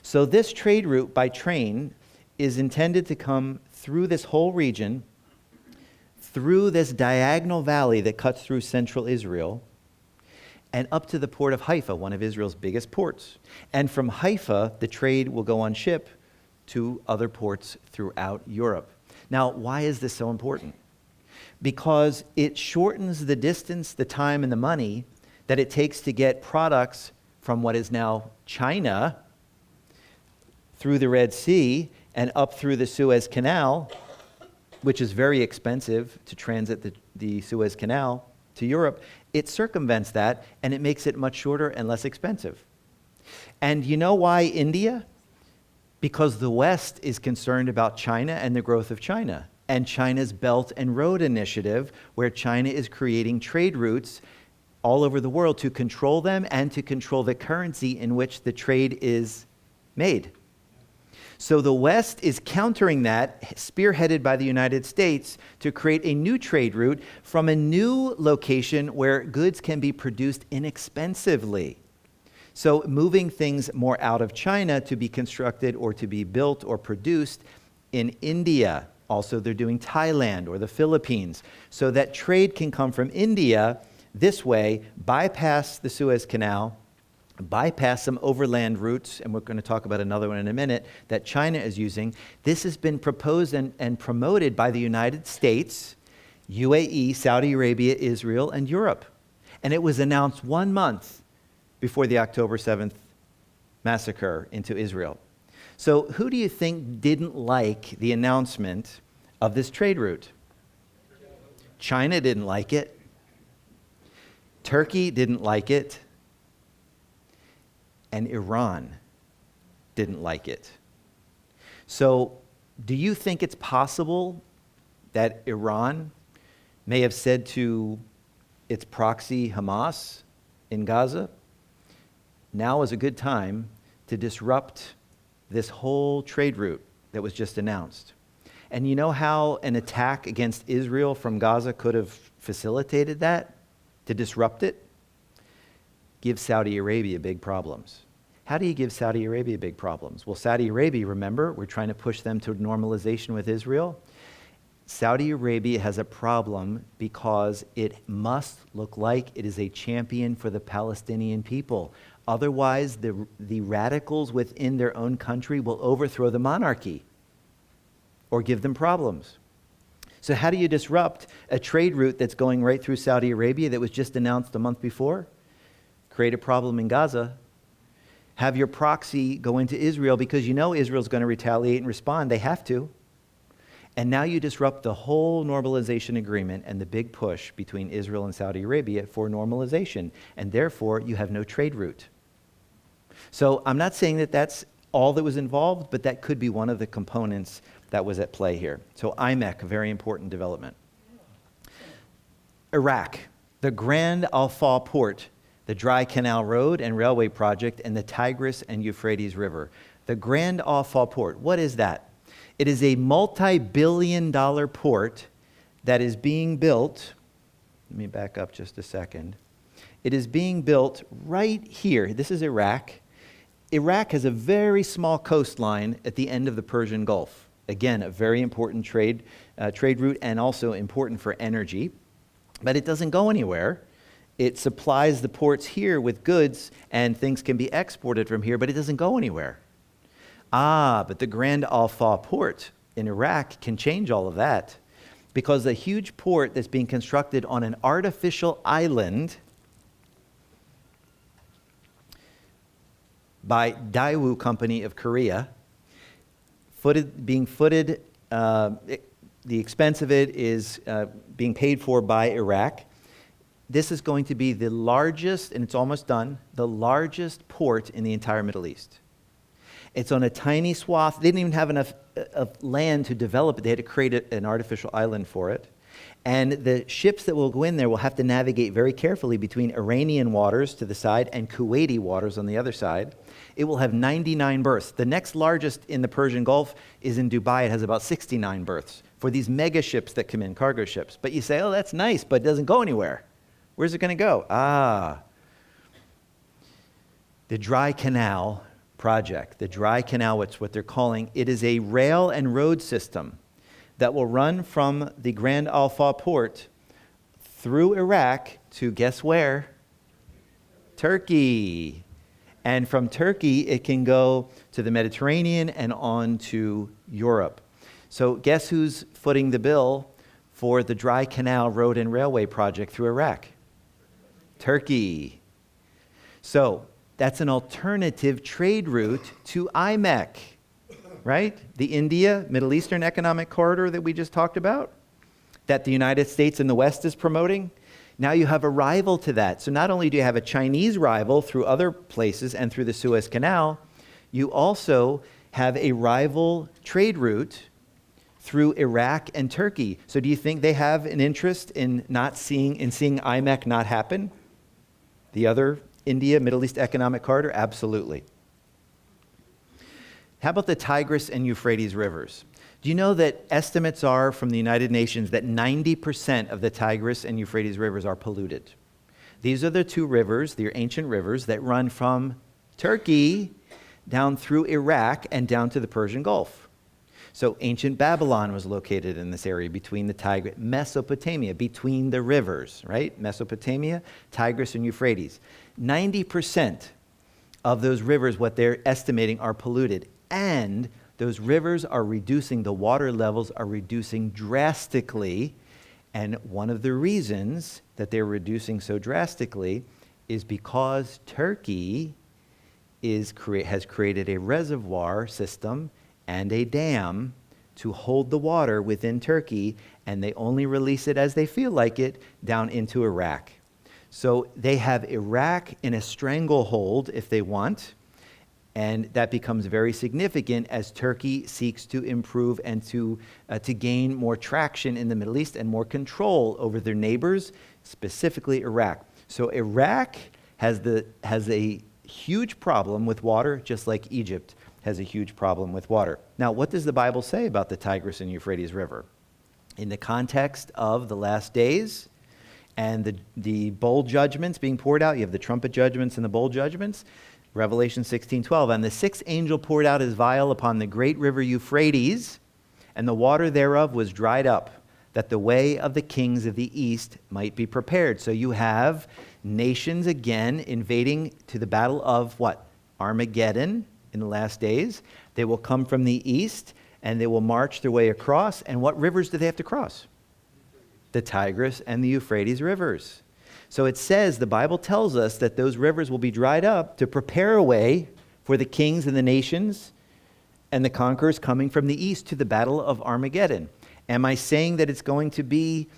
So this trade route by train is intended to come through this whole region, through this diagonal valley that cuts through central Israel, and up to the port of Haifa, one of Israel's biggest ports. And from Haifa, the trade will go on ship to other ports throughout Europe. Now, why is this so important? Because it shortens the distance, the time, and the money that it takes to get products from what is now China through the Red Sea and up through the Suez Canal, which is very expensive to transit the Suez Canal to Europe. It circumvents that, and it makes it much shorter and less expensive. And you know why India? Because the West is concerned about China and the growth of China, and China's Belt and Road Initiative, where China is creating trade routes all over the world to control them and to control the currency in which the trade is made. So the West is countering that, spearheaded by the United States, to create a new trade route from a new location where goods can be produced inexpensively. So moving things more out of China to be constructed or to be built or produced in India. Also, they're doing Thailand or the Philippines, so that trade can come from India this way, bypass the Suez Canal, bypass some overland routes, and we're going to talk about another one in a minute, that China is using. This has been proposed and promoted by the United States, UAE, Saudi Arabia, Israel, and Europe. And it was announced 1 month before the October 7th massacre into Israel. So who do you think didn't like the announcement of this trade route? China didn't like it. Turkey didn't like it. And Iran didn't like it. So do you think it's possible that Iran may have said to its proxy Hamas in Gaza, now is a good time to disrupt this whole trade route that was just announced? And you know how an attack against Israel from Gaza could have facilitated that, to disrupt it? Give Saudi Arabia big problems. How do you give Saudi Arabia big problems? Well, Saudi Arabia, remember, we're trying to push them to normalization with Israel. Saudi Arabia has a problem because it must look like it is a champion for the Palestinian people. Otherwise, the radicals within their own country will overthrow the monarchy or give them problems. So how do you disrupt a trade route that's going right through Saudi Arabia that was just announced a month before? Create a problem in Gaza. Have your proxy go into Israel because you know Israel's going to retaliate and respond. They have to. And now you disrupt the whole normalization agreement and the big push between Israel and Saudi Arabia for normalization. And therefore, you have no trade route. So I'm not saying that that's all that was involved, but that could be one of the components that was at play here. So IMEC, a very important development. Iraq, the Grand Al-Faw Port, the Dry Canal Road and Railway Project, and the Tigris and Euphrates River. The Grand Al-Faw Port, what is that? It is a multi-billion-dollar port that is being built. Let me back up just a second. It is being built right here. This is Iraq. Iraq has a very small coastline at the end of the Persian Gulf. Again, a very important trade route and also important for energy. But it doesn't go anywhere. It supplies the ports here with goods, and things can be exported from here, but it doesn't go anywhere. But the Grand Al-Faw port in Iraq can change all of that, because a huge port that's being constructed on an artificial island by Daewoo Company of Korea, being footed, the expense of it is being paid for by Iraq. This is going to be the largest, and it's almost done, the largest port in the entire Middle East. It's on a tiny swath. They didn't even have enough of land to develop it. They had to create an artificial island for it. And the ships that will go in there will have to navigate very carefully between Iranian waters to the side and Kuwaiti waters on the other side. It will have 99 berths. The next largest in the Persian Gulf is in Dubai. It has about 69 berths for these mega ships that come in, cargo ships. But you say, oh, that's nice, but it doesn't go anywhere. Where's it going to go? The Dry Canal project. The Dry Canal, it's what they're calling. It is a rail and road system that will run from the Grand Al-Faw port through Iraq to, guess where? Turkey. And from Turkey, it can go to the Mediterranean and on to Europe. So guess who's footing the bill for the Dry Canal Road and Railway project through Iraq? Turkey. So that's an alternative trade route to IMEC, right? The India, Middle Eastern Economic Corridor that we just talked about, that the United States and the West is promoting. Now you have a rival to that. So not only do you have a Chinese rival through other places and through the Suez Canal, you also have a rival trade route through Iraq and Turkey. So do you think they have an interest in seeing IMEC not happen? The other India, Middle East Economic Corridor? Absolutely. How about the Tigris and Euphrates rivers? Do you know that estimates are from the United Nations that 90% of the Tigris and Euphrates rivers are polluted? These are the two rivers, the ancient rivers, that run from Turkey down through Iraq and down to the Persian Gulf. So ancient Babylon was located in this area between the Tigris, Mesopotamia, between the rivers, right? Mesopotamia, Tigris, and Euphrates. 90% of those rivers, what they're estimating, are polluted. And those rivers are reducing, the water levels are reducing drastically. And one of the reasons that they're reducing so drastically is because Turkey has created a reservoir system and a dam to hold the water within Turkey, and they only release it as they feel like it down into Iraq. So they have Iraq in a stranglehold if they want, and that becomes very significant as Turkey seeks to improve and to gain more traction in the Middle East and more control over their neighbors, specifically Iraq. So Iraq has a huge problem with water, just like Egypt has a huge problem with water. Now, what does the Bible say about the Tigris and Euphrates River? In the context of the last days and the bowl judgments being poured out, you have the trumpet judgments and the bowl judgments. Revelation 16:12, and the sixth angel poured out his vial upon the great river Euphrates, and the water thereof was dried up, that the way of the kings of the east might be prepared. So you have nations again invading to the battle of what? Armageddon in the last days. They will come from the east, and they will march their way across. And what rivers do they have to cross? The Tigris and the Euphrates rivers. So it says, the Bible tells us that those rivers will be dried up to prepare a way for the kings and the nations and the conquerors coming from the east to the battle of Armageddon. Am I saying that it's going to be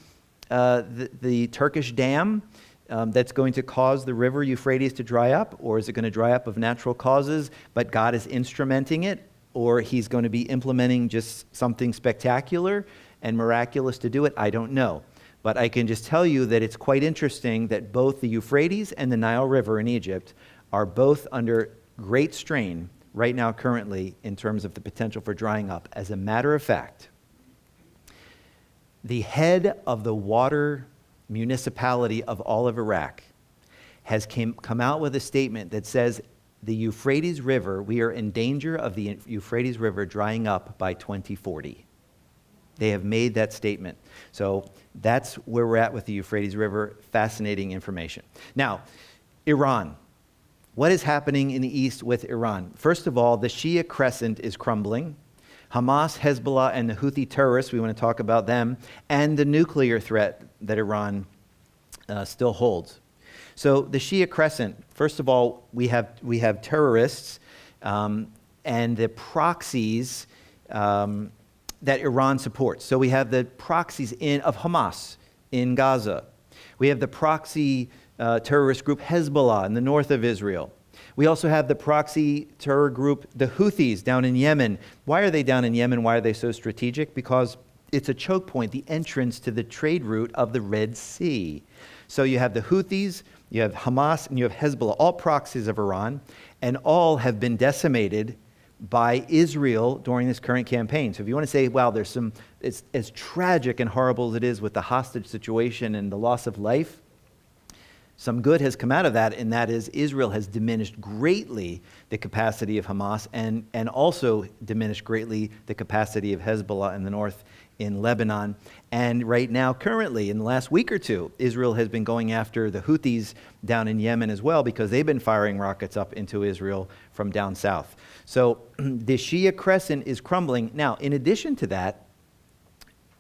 the Turkish dam that's going to cause the river Euphrates to dry up? Or is it going to dry up of natural causes, but God is instrumenting it? Or he's going to be implementing just something spectacular and miraculous to do it? I don't know. But I can just tell you that it's quite interesting that both the Euphrates and the Nile River in Egypt are both under great strain right now currently in terms of the potential for drying up. As a matter of fact, the head of the water municipality of all of Iraq has come out with a statement that says the Euphrates River, we are in danger of the Euphrates River drying up by 2040. They have made that statement. So that's where we're at with the Euphrates River. Fascinating information. Now, Iran. What is happening in the east with Iran? First of all, the Shia crescent is crumbling. Hamas, Hezbollah, and the Houthi terrorists, we want to talk about them, and the nuclear threat that Iran still holds. So the Shia crescent, first of all, we have terrorists and the proxies that Iran supports. So we have the proxies of Hamas in Gaza. We have the proxy terrorist group Hezbollah in the north of Israel. We also have the proxy terror group, the Houthis, down in Yemen. Why are they down in Yemen? Why are they so strategic? Because it's a choke point, the entrance to the trade route of the Red Sea. So you have the Houthis, you have Hamas, and you have Hezbollah, all proxies of Iran, and all have been decimated by Israel during this current campaign. So if you want to say, wow, it's as tragic and horrible as it is with the hostage situation and the loss of life, some good has come out of that, and that is Israel has diminished greatly the capacity of Hamas and also diminished greatly the capacity of Hezbollah in the north in Lebanon. And right now, currently, in the last week or two, Israel has been going after the Houthis down in Yemen as well because they've been firing rockets up into Israel from down south. So the Shia crescent is crumbling. Now, in addition to that,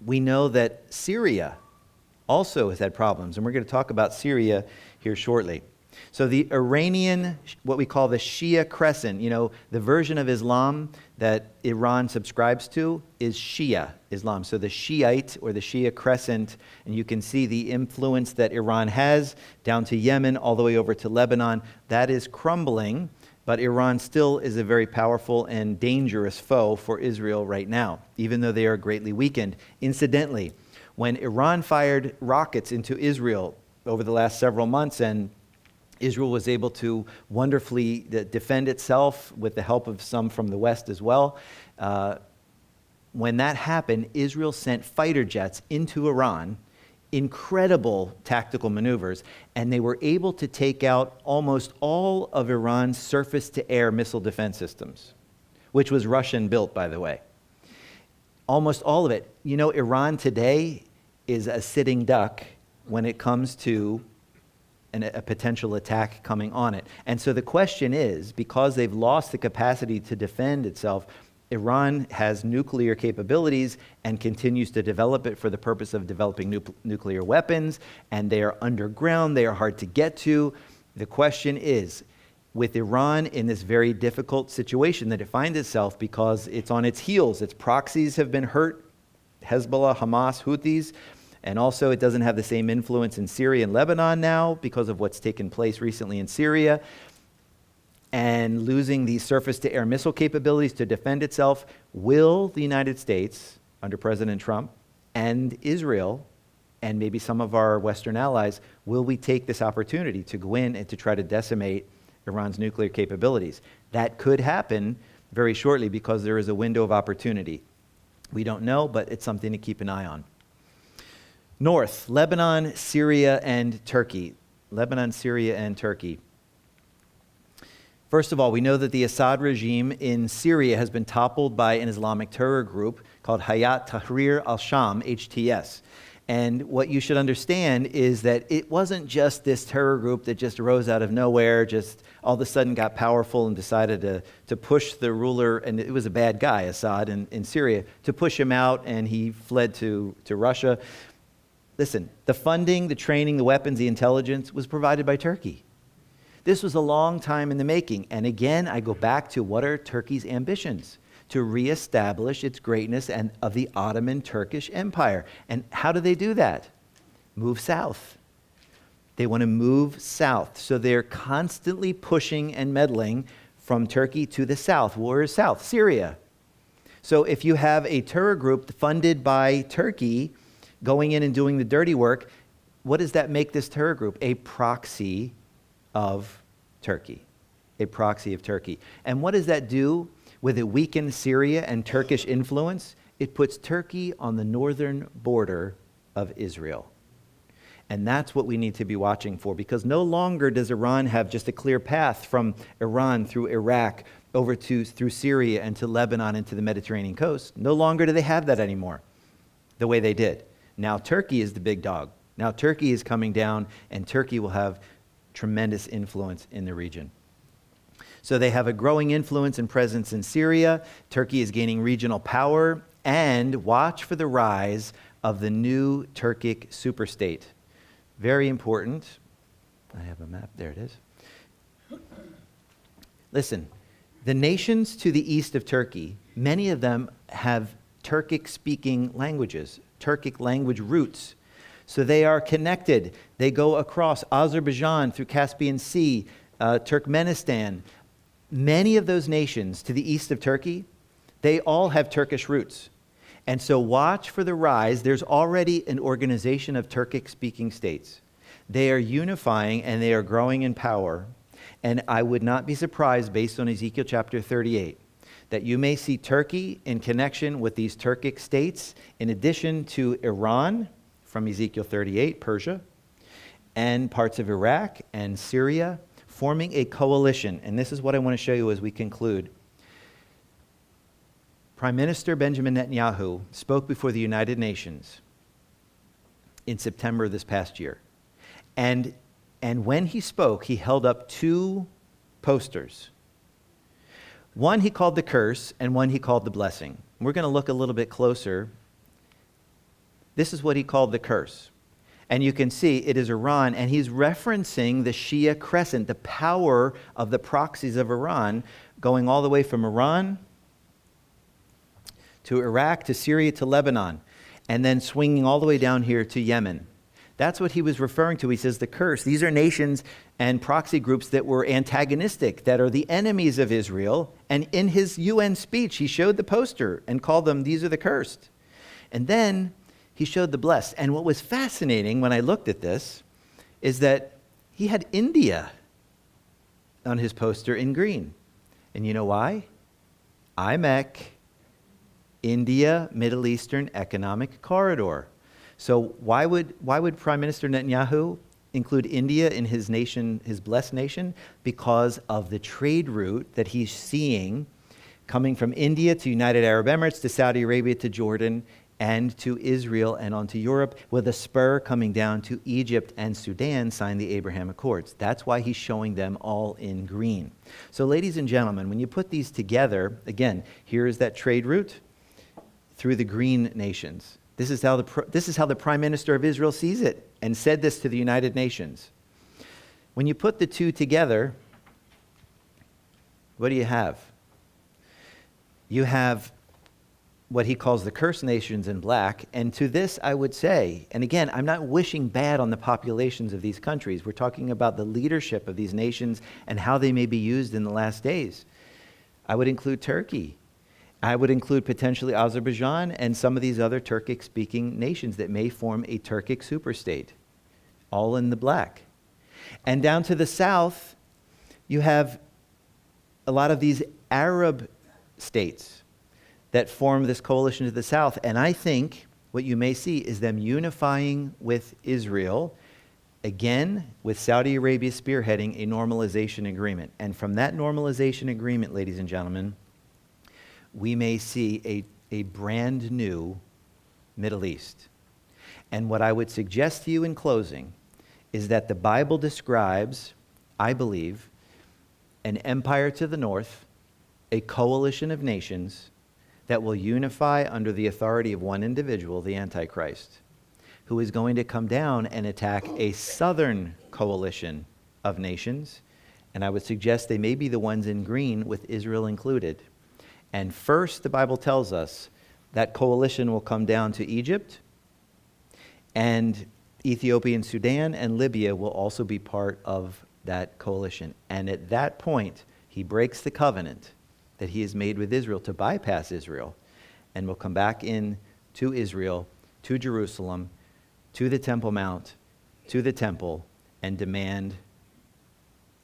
we know that Syria also has had problems, and we're going to talk about Syria here shortly. So the Iranian, what we call the Shia crescent, the version of Islam that Iran subscribes to is Shia Islam. So the Shiite or the Shia crescent, and you can see the influence that Iran has down to Yemen all the way over to Lebanon, that is crumbling, but Iran still is a very powerful and dangerous foe for Israel right now, even though they are greatly weakened. Incidentally, when Iran fired rockets into Israel over the last several months, and Israel was able to wonderfully defend itself with the help of some from the West as well. When that happened, Israel sent fighter jets into Iran, incredible tactical maneuvers, and they were able to take out almost all of Iran's surface-to-air missile defense systems, which was Russian-built, by the way. Almost all of it. Iran today is a sitting duck when it comes to a potential attack coming on it. And so the question is, because they've lost the capacity to defend itself, Iran has nuclear capabilities and continues to develop it for the purpose of developing nuclear weapons, and they are underground, they are hard to get to. The question is, with Iran in this very difficult situation that it finds itself because it's on its heels, its proxies have been hurt, Hezbollah, Hamas, Houthis, and also it doesn't have the same influence in Syria and Lebanon now because of what's taken place recently in Syria, and losing these surface-to-air missile capabilities to defend itself. Will the United States, under President Trump, and Israel, and maybe some of our Western allies, will we take this opportunity to go in and to try to decimate Iran's nuclear capabilities? That could happen very shortly because there is a window of opportunity. We don't know, but it's something to keep an eye on. North, Lebanon, Syria, and Turkey. Lebanon, Syria, and Turkey. First of all, we know that the Assad regime in Syria has been toppled by an Islamic terror group called Hayat Tahrir al-Sham, HTS. And what you should understand is that it wasn't just this terror group that just rose out of nowhere, just all of a sudden got powerful and decided to push the ruler, and it was a bad guy, Assad, in Syria, to push him out, and he fled to Russia. Listen, the funding, the training, the weapons, the intelligence was provided by Turkey. This was a long time in the making. And again, I go back to what are Turkey's ambitions? To reestablish its greatness and of the Ottoman Turkish Empire. And how do they do that? Move south. They want to move south. So they're constantly pushing and meddling from Turkey to the south. Where is south? Syria. So if you have a terror group funded by Turkey going in and doing the dirty work, what does that make this terror group? A proxy of Turkey. A proxy of Turkey. And what does that do with a weakened Syria and Turkish influence? It puts Turkey on the northern border of Israel. And that's what we need to be watching for, because no longer does Iran have just a clear path from Iran through Iraq over through Syria and to Lebanon and to the Mediterranean coast. No longer do they have that anymore the way they did. Now Turkey is the big dog. Now Turkey is coming down, and Turkey will have tremendous influence in the region. So they have a growing influence and presence in Syria. Turkey is gaining regional power, and watch for the rise of the new Turkic superstate. Very important. I have a map. There it is. Listen, the nations to the east of Turkey, many of them have Turkic-speaking languages, Turkic language roots. So they are connected. They go across Azerbaijan through Caspian Sea, Turkmenistan. Many of those nations to the east of Turkey, they all have Turkish roots. And so watch for the rise. There's already an organization of Turkic-speaking states. They are unifying and they are growing in power. And I would not be surprised, based on Ezekiel chapter 38, that you may see Turkey in connection with these Turkic states, in addition to Iran, from Ezekiel 38, Persia, and parts of Iraq and Syria, forming a coalition. And this is what I want to show you as we conclude. Prime Minister Benjamin Netanyahu spoke before the United Nations in September of this past year. And when he spoke, he held up two posters. One he called the curse, and one he called the blessing. We're going to look a little bit closer. This is what he called the curse. And you can see it is Iran, and he's referencing the Shia crescent, the power of the proxies of Iran, going all the way from Iran to Iraq, to Syria, to Lebanon, and then swinging all the way down here to Yemen. That's what he was referring to. He says the curse. These are nations and proxy groups that were antagonistic, that are the enemies of Israel. And in his UN speech, he showed the poster and called them, these are the cursed. And then he showed the blessed. And what was fascinating when I looked at this is that he had India on his poster in green. And you know why? IMEC, India Middle Eastern Economic Corridor. So why would Prime Minister Netanyahu include India in his nation, his blessed nation? Because of the trade route that he's seeing coming from India to United Arab Emirates to Saudi Arabia to Jordan and to Israel and onto Europe, with a spur coming down to Egypt and Sudan, sign the Abraham Accords. That's why he's showing them all in green. So ladies and gentlemen, when you put these together, again, here is that trade route through the green nations. This is how the Prime Minister of Israel sees it and said this to the United Nations. When you put the two together, what do you have? You have what he calls the cursed nations in black. And to this I would say, and again, I'm not wishing bad on the populations of these countries. We're talking about the leadership of these nations and how they may be used in the last days. I would include Turkey. I would include potentially Azerbaijan and some of these other Turkic-speaking nations that may form a Turkic superstate, all in the black. And down to the south, you have a lot of these Arab states that form this coalition to the south. And I think what you may see is them unifying with Israel, again, with Saudi Arabia spearheading a normalization agreement. And from that normalization agreement, ladies and gentlemen, we may see a brand new Middle East. And what I would suggest to you in closing is that the Bible describes, I believe, an empire to the north, a coalition of nations that will unify under the authority of one individual, the Antichrist, who is going to come down and attack a southern coalition of nations. And I would suggest they may be the ones in green, with Israel included. And first, the Bible tells us that coalition will come down to Egypt, and Ethiopia and Sudan and Libya will also be part of that coalition. And at that point, he breaks the covenant that he has made with Israel to bypass Israel, and will come back in to Israel, to Jerusalem, to the Temple Mount, to the temple, and demand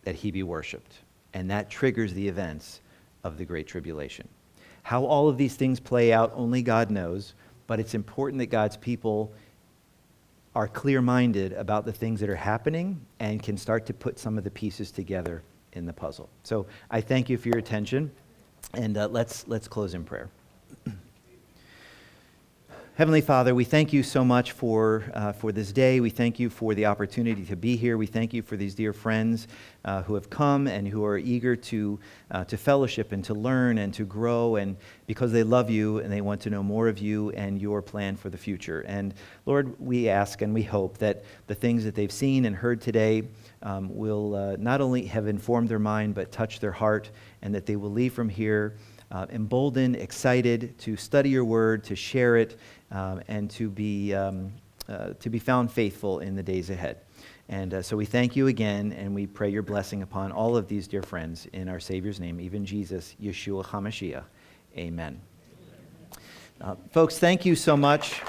that he be worshipped. And that triggers the events of the Great Tribulation. How all of these things play out, only God knows, but it's important that God's people are clear-minded about the things that are happening and can start to put some of the pieces together in the puzzle. So I thank you for your attention. And let's close in prayer. Heavenly Father, we thank you so much for this day. We thank you for the opportunity to be here. We thank you for these dear friends who have come and who are eager to fellowship and to learn and to grow, and because they love you and they want to know more of you and your plan for the future. And Lord, we ask and we hope that the things that they've seen and heard today will not only have informed their mind, but touch their heart, and that they will leave from here emboldened, excited to study your word, to share it, and to be found faithful in the days ahead. And so we thank you again, and we pray your blessing upon all of these dear friends in our Savior's name, even Jesus, Yeshua HaMashiach. Amen. Folks, thank you so much.